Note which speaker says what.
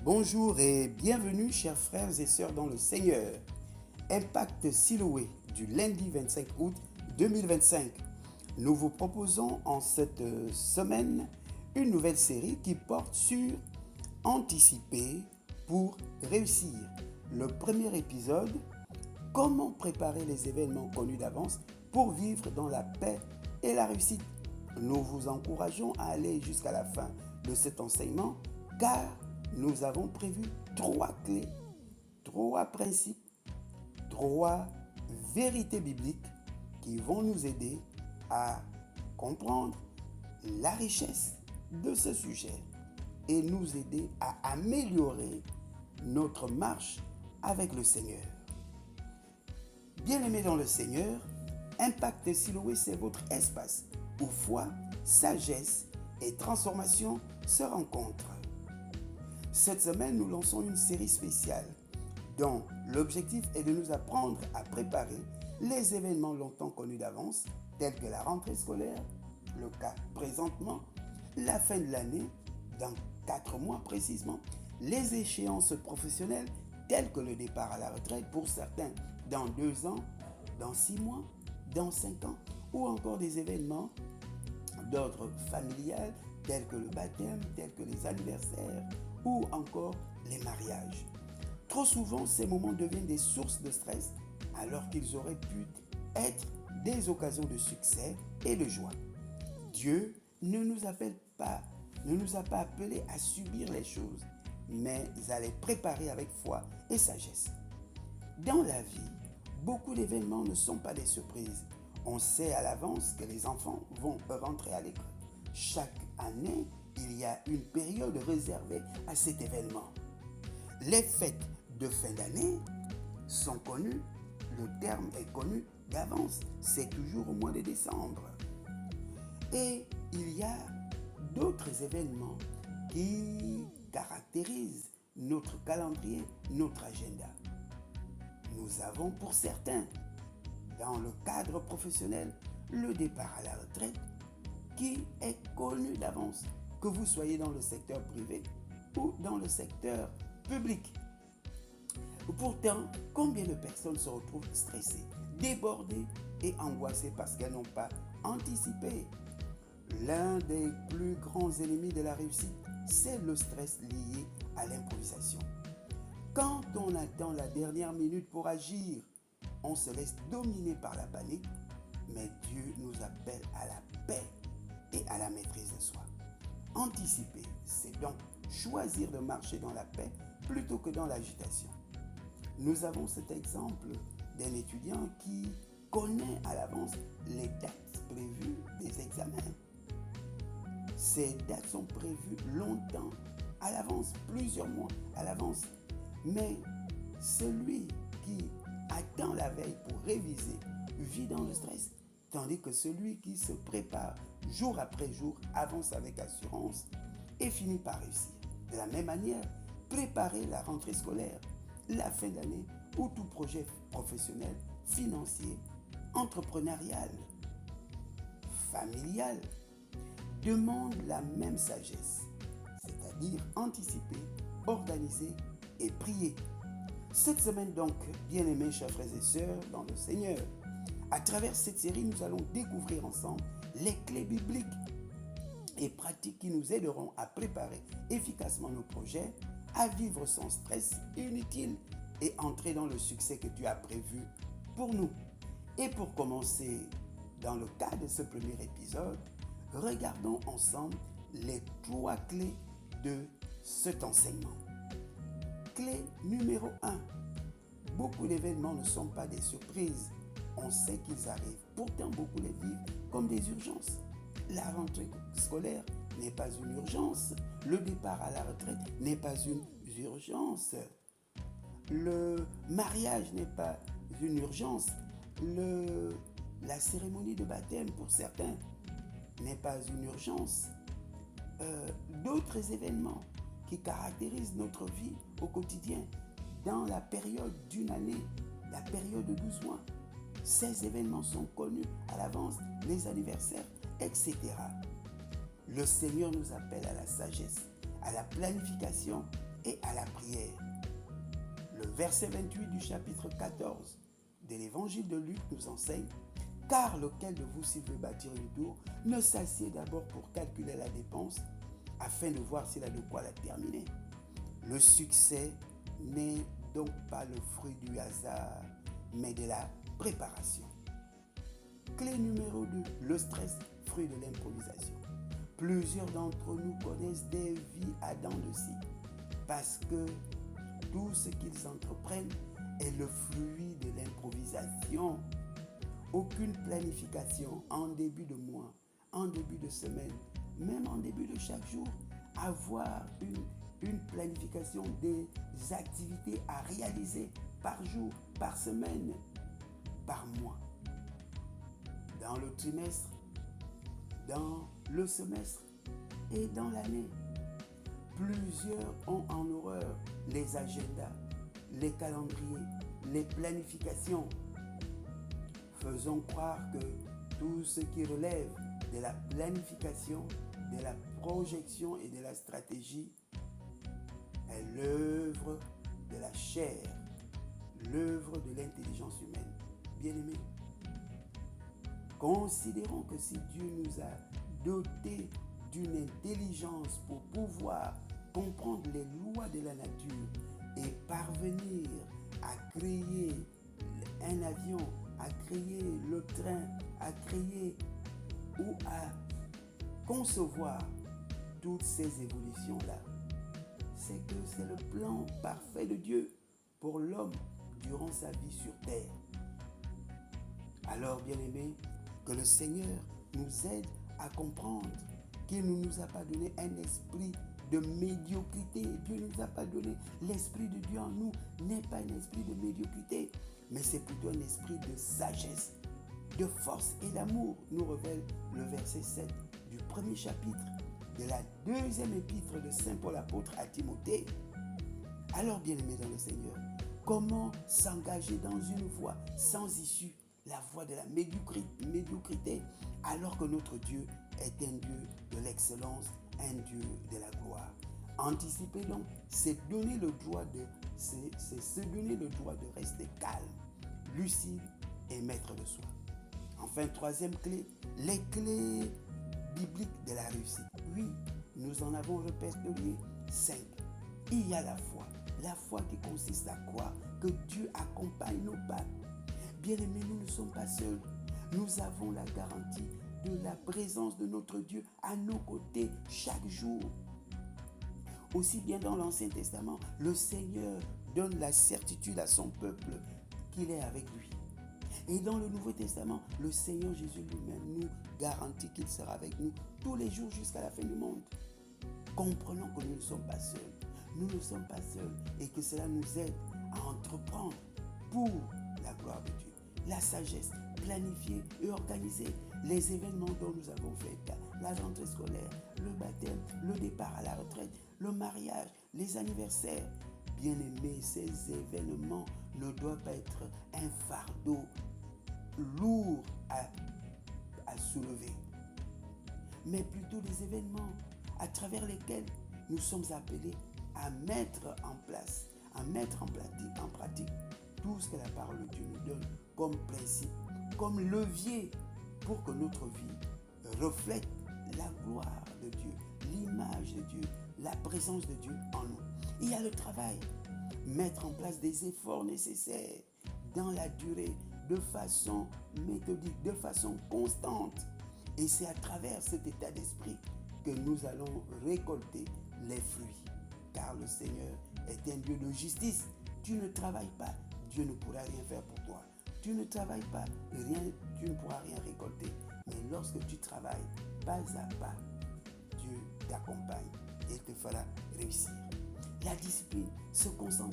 Speaker 1: Bonjour et bienvenue chers frères et sœurs dans le Seigneur. Impact Siloé du lundi 25 août 2025. Nous vous proposons en cette semaine une nouvelle série qui porte sur Anticiper pour réussir. Le premier épisode, comment préparer les événements connus d'avance pour vivre dans la paix et la réussite. Nous vous encourageons à aller jusqu'à la fin de cet enseignement car nous avons prévu 3 clés, 3 principes, 3 vérités bibliques qui vont nous aider à comprendre la richesse de ce sujet et nous aider à améliorer notre marche avec le Seigneur. Bien-aimés dans le Seigneur, Impact Siloé, c'est votre espace où foi, sagesse et transformation se rencontrent. Cette semaine, nous lançons une série spéciale dont l'objectif est de nous apprendre à préparer les événements longtemps connus d'avance, tels que la rentrée scolaire, le cas présentement, la fin de l'année, dans 4 mois précisément, les échéances professionnelles, telles que le départ à la retraite pour certains dans 2 ans, dans 6 mois, dans 5 ans, ou encore des événements d'ordre familial, tels que le baptême, tels que les anniversaires, ou encore les mariages. Trop souvent, ces moments deviennent des sources de stress, alors qu'ils auraient pu être des occasions de succès et de joie. Dieu ne nous a pas appelés à subir les choses, mais à les préparer avec foi et sagesse. Dans la vie, beaucoup d'événements ne sont pas des surprises. On sait à l'avance que les enfants vont rentrer à l'école. Chaque année, il y a une période réservée à cet événement. Les fêtes de fin d'année sont connues, le terme est connu d'avance, c'est toujours au mois de décembre. Et il y a d'autres événements qui caractérisent notre calendrier, notre agenda. Nous avons pour certains, dans le cadre professionnel, le départ à la retraite qui est connu d'avance, que vous soyez dans le secteur privé ou dans le secteur public. Pourtant, combien de personnes se retrouvent stressées, débordées et angoissées parce qu'elles n'ont pas anticipé? L'un des plus grands ennemis de la réussite, c'est le stress lié à l'improvisation. Quand on attend la dernière minute pour agir, on se laisse dominer par la panique, mais Dieu nous appelle à la paix et à la maîtrise de soi. Anticiper, c'est donc choisir de marcher dans la paix plutôt que dans l'agitation. Nous avons cet exemple d'un étudiant qui connaît à l'avance les dates prévues des examens. Ces dates sont prévues longtemps à l'avance, plusieurs mois à l'avance. Mais celui qui attend la veille pour réviser vit dans le stress, tandis que celui qui se prépare jour après jour avance avec assurance et finit par réussir. De la même manière, préparer la rentrée scolaire, la fin d'année ou tout projet professionnel, financier, entrepreneurial, familial demande la même sagesse, c'est-à-dire anticiper, organiser et prier. Cette semaine donc, bien-aimés chers frères et sœurs dans le Seigneur, à travers cette série, nous allons découvrir ensemble les clés bibliques et pratiques qui nous aideront à préparer efficacement nos projets, à vivre sans stress inutile et entrer dans le succès que tu as prévu pour nous. Et pour commencer, dans le cas de ce premier épisode, regardons ensemble les 3 clés de cet enseignement. Clé numéro 1. Beaucoup d'événements ne sont pas des surprises. On sait qu'ils arrivent. Pourtant, beaucoup les vivent comme des urgences. La rentrée scolaire n'est pas une urgence. Le départ à la retraite n'est pas une urgence. Le mariage n'est pas une urgence. La cérémonie de baptême pour certains n'est pas une urgence. D'autres événements qui caractérisent notre vie au quotidien, dans la période d'une année, la période de 12 mois. Ces événements sont connus à l'avance, les anniversaires, etc. Le Seigneur nous appelle à la sagesse, à la planification et à la prière. Le verset 28 du chapitre 14 de l'évangile de Luc nous enseigne: car lequel de vous, s'il veut bâtir une tour, ne s'assied d'abord pour calculer la dépense, afin de voir s'il a de quoi la terminer. Le succès n'est donc pas le fruit du hasard, mais de la préparation. Clé numéro 2, le stress, fruit de l'improvisation. Plusieurs d'entre nous connaissent des vies à dents de scie, parce que tout ce qu'ils entreprennent est le fruit de l'improvisation. Aucune planification en début de mois, en début de semaine, même en début de chaque jour. Avoir une planification des activités à réaliser par jour, par semaine, par mois. Dans le trimestre, dans le semestre et dans l'année. Plusieurs ont en horreur les agendas, les calendriers, les planifications. Faisons croire que tout ce qui relève de la planification, de la projection et de la stratégie est l'œuvre de la chair, l'œuvre de l'intelligence humaine. Bien-aimés, considérons que si Dieu nous a dotés d'une intelligence pour pouvoir comprendre les lois de la nature et parvenir à créer un avion, à créer le train, à créer ou à concevoir toutes ces évolutions-là, c'est que c'est le plan parfait de Dieu pour l'homme durant sa vie sur terre. Alors, bien-aimés, que le Seigneur nous aide à comprendre qu'il ne nous a pas donné un esprit de médiocrité. Dieu ne nous a pas donné l'esprit de Dieu en nous, n'est pas un esprit de médiocrité, mais c'est plutôt un esprit de sagesse, de force et d'amour, nous révèle le verset 7 du premier chapitre de la deuxième épître de Saint Paul apôtre à Timothée. Alors, bien-aimés dans le Seigneur, comment s'engager dans une voie sans issue, la voie de la médiocrité, alors que notre Dieu est un Dieu de l'excellence, un Dieu de la gloire. Anticiper donc, c'est se donner le droit de rester calme, lucide et maître de soi. Enfin, troisième clé, les clés bibliques de la réussite. Oui, nous en avons répertorié 5. Il y a la foi qui consiste à croire que Dieu accompagne nos pas. Bien-aimés, nous ne sommes pas seuls. Nous avons la garantie de la présence de notre Dieu à nos côtés chaque jour. Aussi bien dans l'Ancien Testament, le Seigneur donne la certitude à son peuple qu'il est avec lui. Et dans le Nouveau Testament, le Seigneur Jésus lui-même nous garantit qu'il sera avec nous tous les jours jusqu'à la fin du monde. Comprenons que nous ne sommes pas seuls. Nous ne sommes pas seuls et que cela nous aide à entreprendre pour la gloire de Dieu. La sagesse, planifier et organiser les événements dont nous avons fait cas, la rentrée scolaire, le baptême, le départ à la retraite, le mariage, les anniversaires. Bien-aimés, ces événements ne doivent pas être un fardeau lourd à soulever, mais plutôt des événements à travers lesquels nous sommes appelés à mettre en place, en pratique tout ce que la parole de Dieu nous donne comme principe, comme levier pour que notre vie reflète la gloire de Dieu, l'image de Dieu, la présence de Dieu en nous. Il y a le travail, mettre en place des efforts nécessaires dans la durée, de façon méthodique, de façon constante. Et c'est à travers cet état d'esprit que nous allons récolter les fruits. Car le Seigneur est un Dieu de justice. Tu ne travailles pas, Dieu ne pourra rien faire pour toi. Tu ne travailles pas, tu ne pourras rien récolter. Mais lorsque tu travailles, pas à pas, Dieu t'accompagne et te fera réussir. La discipline se concentre